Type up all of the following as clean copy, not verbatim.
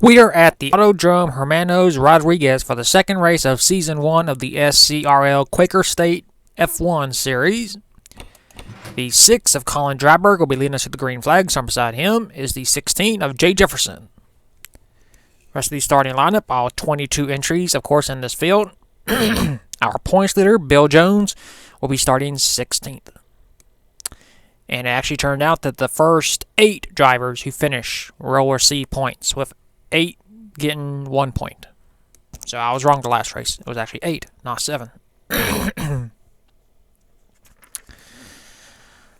We are at the Autodrome Hermanos Rodriguez for the second race of Season 1 of the SCRL Quaker State F1 Series. The 6 of Colin Dryberg will be leading us to the green flag. Starting beside him is the 16 of Jay Jefferson. Rest of the starting lineup, all 22 entries, of course, in this field. Our points leader, Bill Jones, will be starting 16th. And it actually turned out that the first 8 drivers who finish will receive points, with 8 getting 1 point. So I was wrong the last race. It was actually 8, not 7.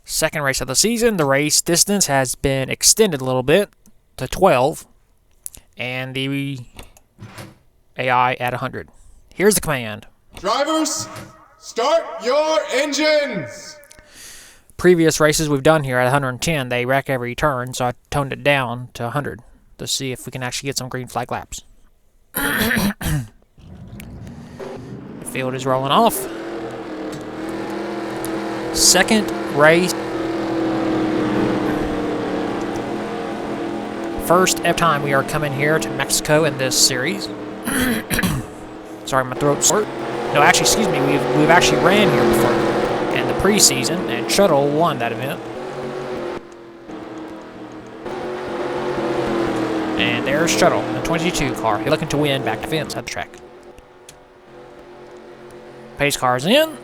Second race of the season. The race distance has been extended a little bit to 12. And the AI at 100. Here's the command. Drivers, start your engines! Previous races we've done here at 110, they wreck every turn, so I toned it down to 100 to see if we can actually get some green flag laps. The field is rolling off. Second race. First ever time we are coming here to Mexico in this series. Sorry, my throat's sore. No, actually, excuse me, we've actually ran here before in the preseason, and Shuttle won that event. And there's Shuttle, the 22 car. He's looking to win back to fence at the track. Pace car's in.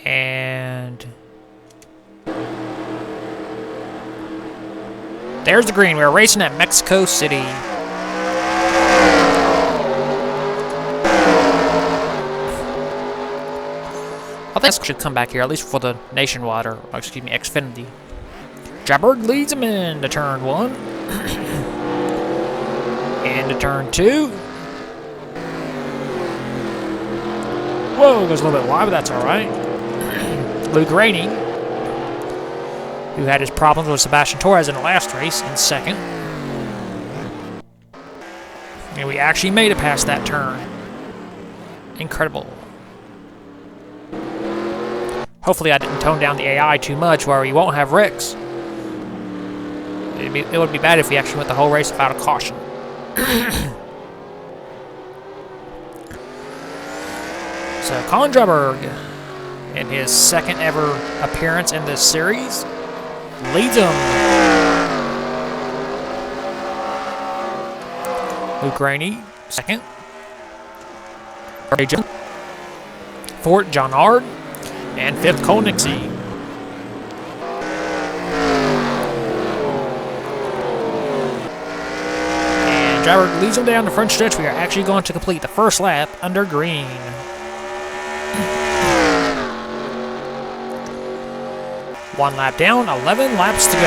And there's the green. We're racing at Mexico City. I think I should come back here, at least for the Nationwide, or excuse me, Xfinity. Dryberg leads him into turn 1. Into turn 2. Whoa, goes a little bit wide, but that's alright. Luke Rainey, who had his problems with Sebastian Torres in the last race, in second. And we actually made it past that turn. Incredible. Hopefully I didn't tone down the AI too much where we won't have wrecks. It would be bad if we actually went the whole race without a caution. So Colin Dryberg, in his second ever appearance in this series, leads him. Luke Rainey, second. Fourth, John Ard. And fifth, Cole Nixie. And Dryberg leads him down the front stretch. We are actually going to complete the first lap under green. One lap down, 11 laps to go.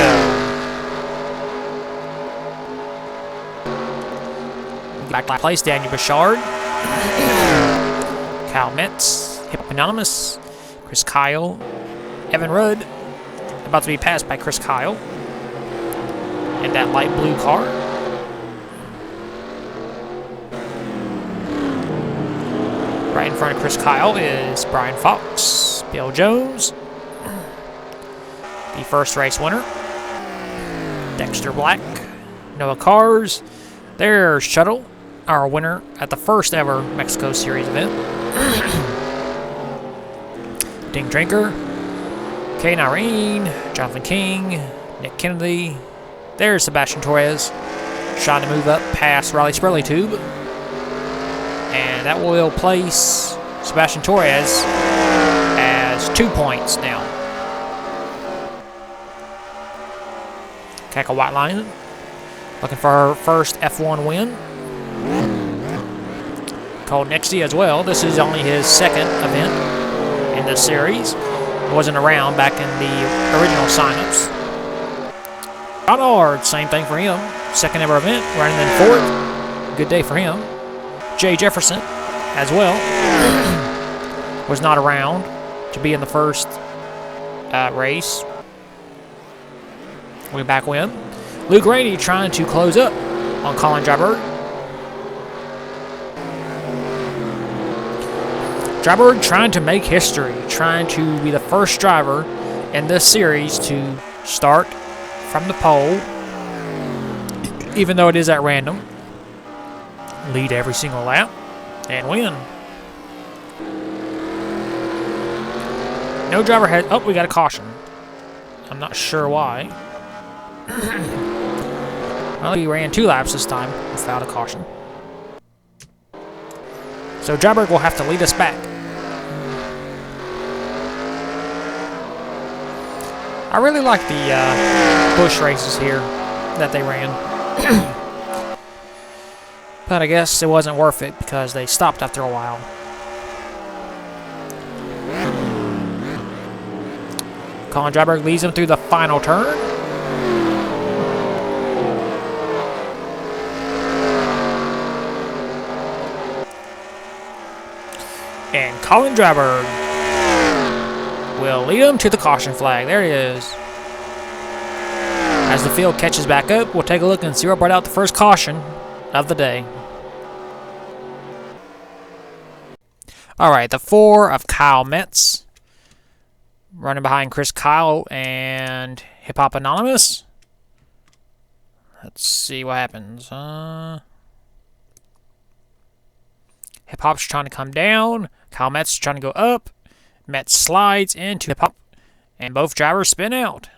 Back lap place, Daniel Bouchard. Kyle Metz, Hippopotamus, Chris Kyle, Evan Rudd, about to be passed by Chris Kyle in that light blue car. Right in front of Chris Kyle is Brian Fox, Bill Jones, the first race winner, Dexter Black, Noah Cars. There's Shuttle, our winner at the first ever Mexico Series event. Ding Drinker, Kane Irene, Jonathan King, Nick Kennedy. There's Sebastian Torres, trying to move up past Riley Spurley Tube. And that will place Sebastian Torres as 2 points now. Cackle White Line, looking for her first F1 win. Cole Nixie as well. This is only his second event in this series. Wasn't around back in the original signups. John Ard, same thing for him. Second ever event, running in fourth. Good day for him. Jay Jefferson as well. Was not around to be in the first race. We back win. Luke Rainey trying to close up on Colin Dryberg. Dryberg trying to make history, trying to be the first driver in this series to start from the pole, even though it is at random, lead every single lap, and win. No driver has... Oh, we got a caution. I'm not sure why. Well, he ran 2 laps this time without a caution. So Dryberg will have to lead us back. I really like the bush races here that they ran. But I guess it wasn't worth it because they stopped after a while. Colin Dryberg leads him through the final turn. And Colin Dryberg will lead him to the caution flag. There it is. As the field catches back up, we'll take a look and see what brought out the first caution of the day. Alright, the 4 of Kyle Metz. Running behind Chris Kyle and Hip Hop Anonymous. Let's see what happens. Hip Hop's trying to come down. Kyle Metz is trying to go up. Metz slides into Hip Hop, and both drivers spin out.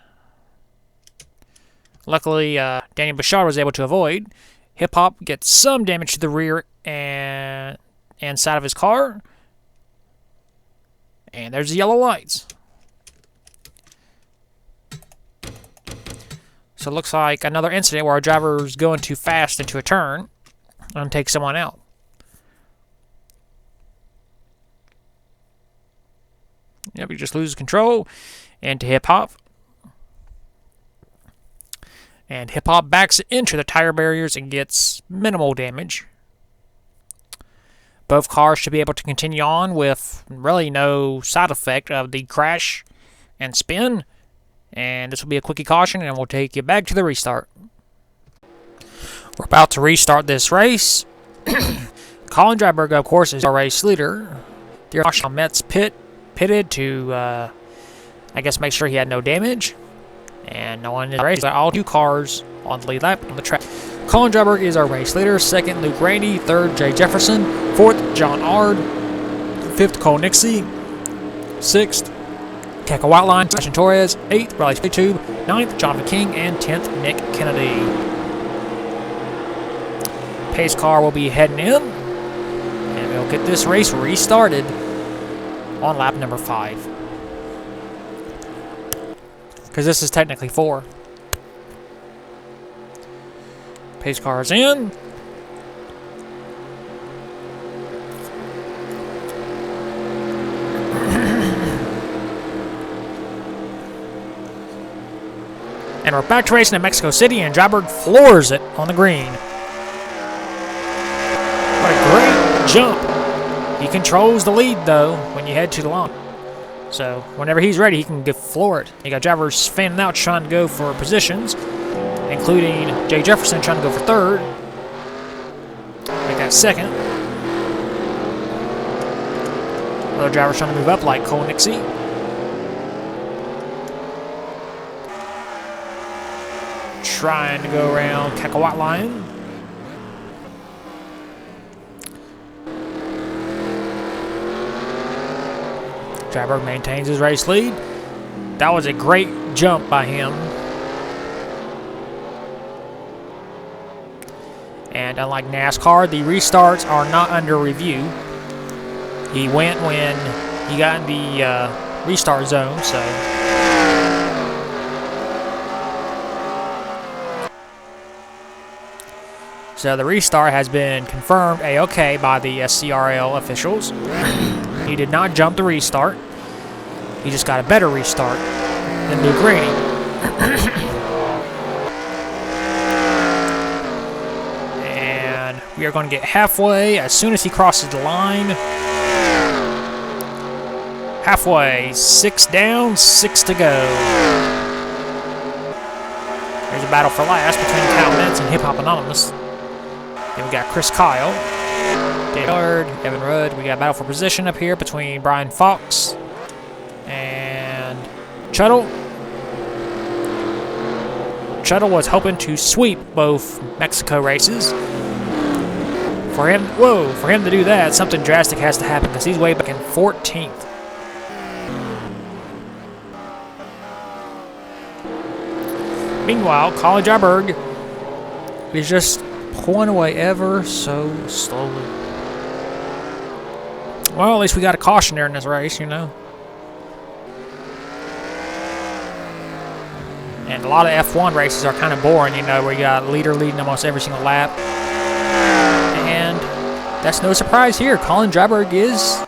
Luckily, Daniel Bouchard was able to avoid. Hip Hop gets some damage to the rear and side of his car. And there's the yellow lights. So it looks like another incident where a driver is going too fast into a turn and takes someone out. Yep, he just loses control into Hip Hop. And Hip Hop backs into the tire barriers and gets minimal damage. Both cars should be able to continue on with really no side effect of the crash and spin. And this will be a quickie caution, and we'll take you back to the restart. We're about to restart this race. Colin Dryberg, of course, is our race leader. The caution Metz pitted to, I guess, make sure he had no damage. And no one in the race. All 2 cars on the lead lap on the track. Colin Dryberg is our race leader. 2nd, Luke Randy. 3rd, Jay Jefferson. 4th, John Ard. 5th, Cole Nixie. 6th, Keka Whiteline, Sebastian Torres. 8th, Riley Tube. 9th, Jonathan King. And 10th, Nick Kennedy. Pace car will be heading in. And we'll get this race restarted on lap number 5. Because this is technically 4. Pace car is in. And we're back to racing in Mexico City, and Dryberg floors it on the green. What a great jump. He controls the lead, though, when you head to the line. So, whenever he's ready, he can floor it. You got drivers fanning out trying to go for positions, including Jay Jefferson trying to go for 3rd. Make that 2nd. Other drivers trying to move up, like Cole Nixie. Trying to go around Keka Whiteline. Dryberg maintains his race lead. That was a great jump by him. And unlike NASCAR, the restarts are not under review. He went when he got in the restart zone, so... So the restart has been confirmed A-OK by the SCRL officials. He did not jump the restart. He just got a better restart than Luke Raney. And we are going to get halfway as soon as he crosses the line. Halfway. 6 down, 6 to go. There's a battle for last between Kyle Metz and Hip Hop Anonymous. Then we got Chris Kyle, Dave Yard, Evan Rudd. We got a battle for position up here between Brian Fox and Tuttle was hoping to sweep both Mexico races. For him to do that, something drastic has to happen because he's way back in 14th. Meanwhile, Colin Jarberg is just pulling away ever so slowly. Well, at least we got a caution there in this race, you know. And a lot of F1 races are kind of boring, you know, where you got a leader leading almost every single lap. And that's no surprise here. Colin Jarberg is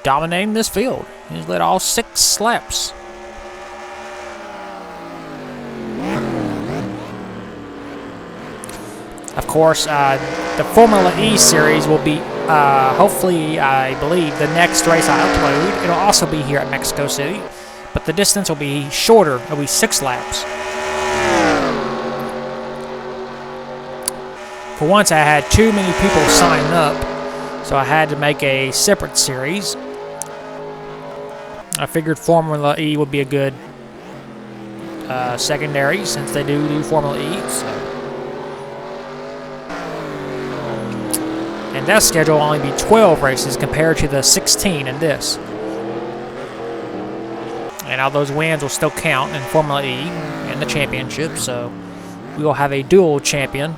dominating this field. He's led all 6 laps. Of course, the Formula E series will be, hopefully, I believe, the next race I upload. It'll also be here at Mexico City, but the distance will be shorter. It'll be 6 laps. For once, I had too many people sign up, so I had to make a separate series. I figured Formula E would be a good secondary, since they do Formula E. So. And that schedule will only be 12 races compared to the 16 in this. And all those wins will still count in Formula E and the championship, so we will have a dual champion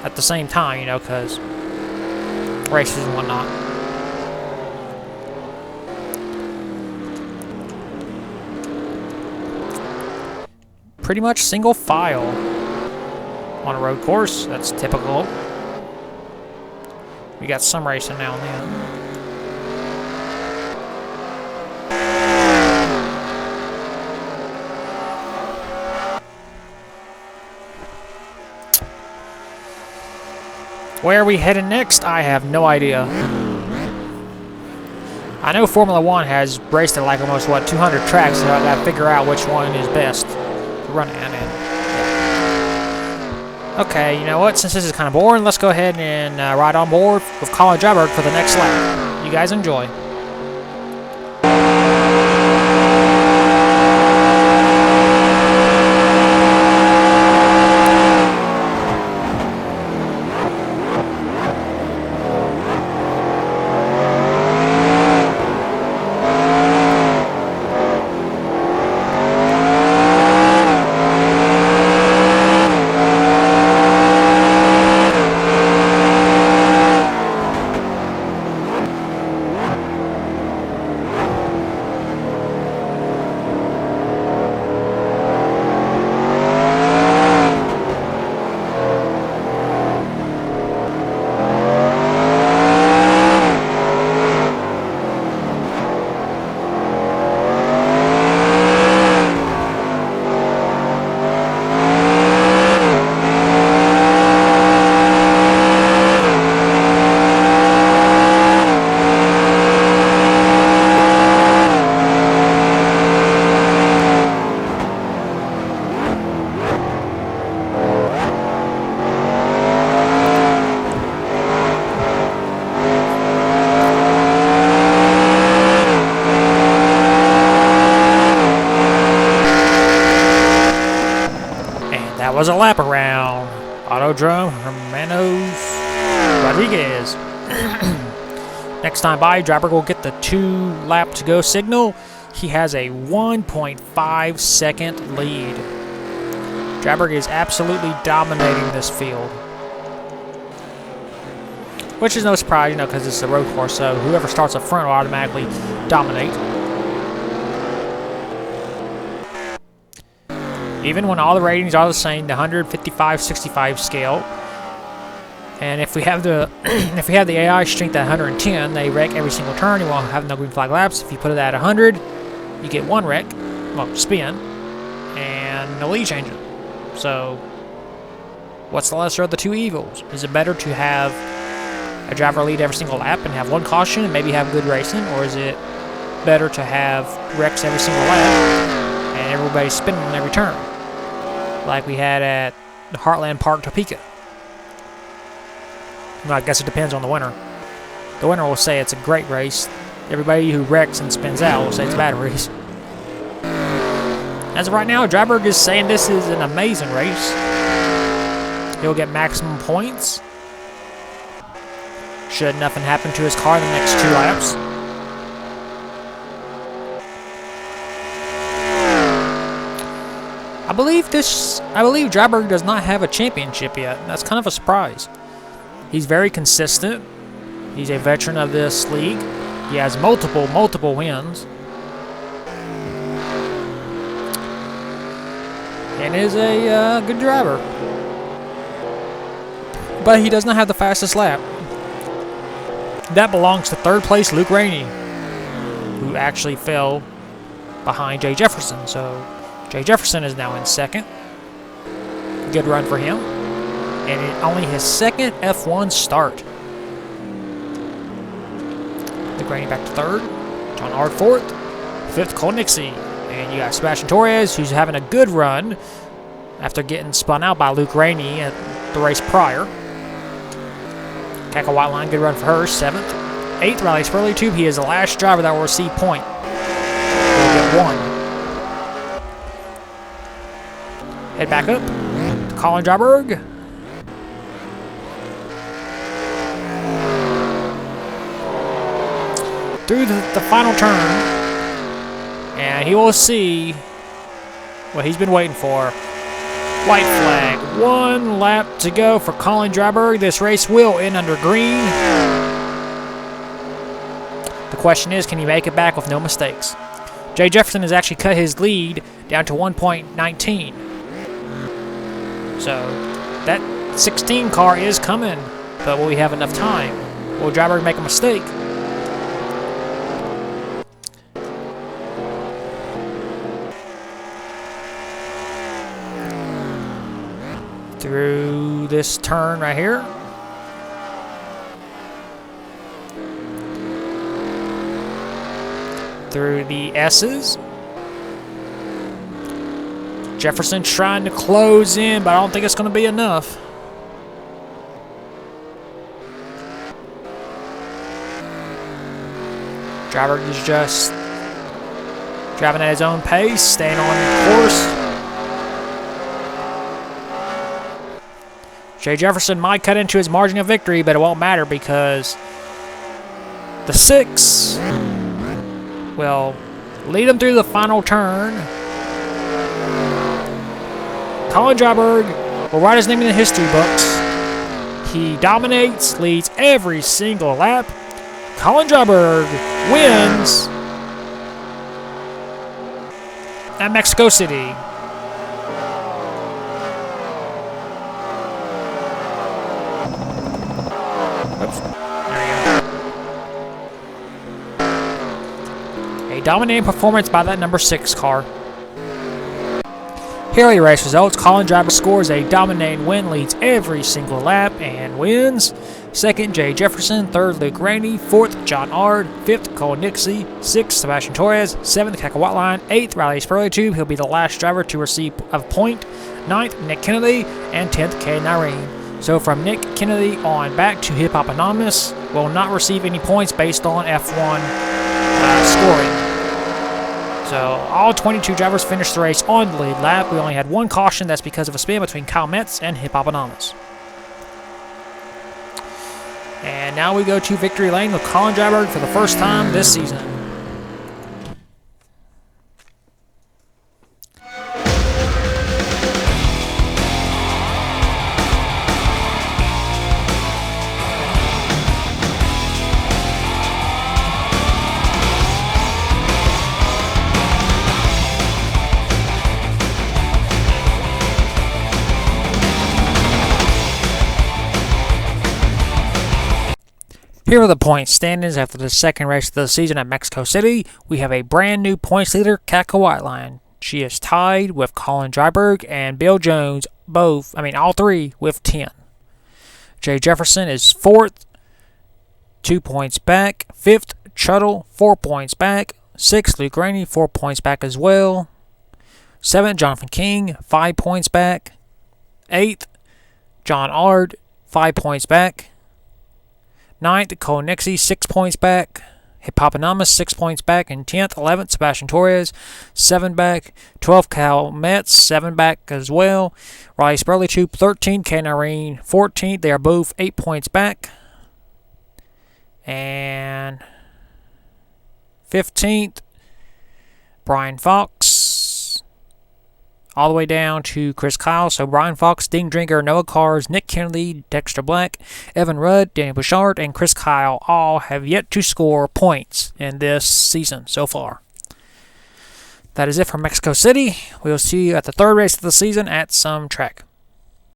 at the same time, you know, because races and whatnot. Pretty much single file on a road course. That's typical. We got some racing now and then. Where are we heading next? I have no idea. I know Formula 1 has raced at like almost, 200 tracks, so I gotta figure out which one is best to run at. Okay, you know what? Since this is kind of boring, let's go ahead and ride on board with Colin Jarberg for the next lap. You guys enjoy. Was a lap around Autodrome Hermanos Rodriguez. Next time by, Jarberg will get the 2 lap to go signal. He has a 1.5 second lead. Jarberg is absolutely dominating this field, which is no surprise, you know, because it's a road course, so whoever starts up front will automatically dominate. Even when all the ratings are the same, the 155-65 scale, and if we have the AI strength at 110, they wreck every single turn. You won't have no green flag laps. If you put it at 100, you get 1 wreck, well, spin, and no lead changing. So, what's the lesser of the 2 evils? Is it better to have a driver lead every single lap and have 1 caution and maybe have good racing, or is it better to have wrecks every single lap and everybody spinning on every turn, like we had at the Heartland Park, Topeka? Well, I guess it depends on the winner. The winner will say it's a great race. Everybody who wrecks and spins out will say it's batteries. As of right now, Dryberg is saying this is an amazing race. He'll get maximum points. Should nothing happen to his car in the next 2 laps. I believe Dryberg does not have a championship yet. That's kind of a surprise. He's very consistent. He's a veteran of this league. He has multiple wins. And is a good driver. But he does not have the fastest lap. That belongs to 3rd place Luke Rainey, who actually fell behind Jay Jefferson. So Jay Jefferson is now in 2nd. Good run for him. And only his 2nd F1 start. Luke Rainey back to 3rd. John Ard 4th. 5th, Cole Nixie. And you got Sebastian Torres, who's having a good run after getting spun out by Luke Rainey at the race prior. Kaka Whiteline, good run for her, 7th. 8th, Riley Spurley Tube. He is the last driver that will receive point. He'll get 1. Head back up to Colin Dryberg. Through the final turn. And he will see what he's been waiting for. White flag. 1 lap to go for Colin Dryberg. This race will end under green. The question is, can he make it back with no mistakes? Jay Jefferson has actually cut his lead down to 1.19. So that 16 car is coming, but will we have enough time? Will Dryberg make a mistake? Through this turn right here. Through the S's. Jefferson trying to close in, but I don't think it's going to be enough. Driver is just driving at his own pace, staying on course. Jay Jefferson might cut into his margin of victory, but it won't matter because the 6 will lead him through the final turn. Colin Dryberg will write his name in the history books. He dominates, leads every single lap. Colin Dryberg wins at Mexico City. Dominating performance by that number 6 car. Here are your race results. Colin Dryberg scores a dominating win, leads every single lap, and wins. 2nd, Jay Jefferson. 3rd, Luke Rainey. 4th, John Ard. 5th, Cole Nixie. 6th, Sebastian Torres. 7th, Kaka Whiteline. 8th, Riley Spurley Tube. He'll be the last driver to receive a point. 9th, Nick Kennedy. And 10th, Kay Nyreen. So from Nick Kennedy on back to Hip Hop Anonymous will not receive any points based on F1 scoring. So all 22 drivers finished the race on the lead lap. We only had 1 caution. That's because of a spin between Kyle Metz and Hip Hop Anonymous. And now we go to victory lane with Colin Dryberg for the first time this season. Here are the point standings after the second race of the season at Mexico City. We have a brand new points leader, Kaka Whiteline. She is tied with Colin Dryberg and Bill Jones, all 3 with 10. Jay Jefferson is 4th, 2 points back. 5th, Chuttle, 4 points back. 6th, Luke Rainey, 4 points back as well. 7th, Jonathan King, 5 points back. 8th, John Ard, 5 points back. 9th, Cole Nixie, 6 points back. Hippopotamus 6 points back in 10th. 11th, Sebastian Torres 7 back. 12th, Cal Metz 7 back as well. Riley Spurley Troop 13th. Ken Irene 14th. They are both 8 points back. And 15th, Brian Fox, all the way down to Chris Kyle. So Brian Fox, Ding Drinker, Noah Cars, Nick Kennedy, Dexter Black, Evan Rudd, Danny Bouchard, and Chris Kyle all have yet to score points in this season so far. That is it from Mexico City. We will see you at the third race of the season at some track.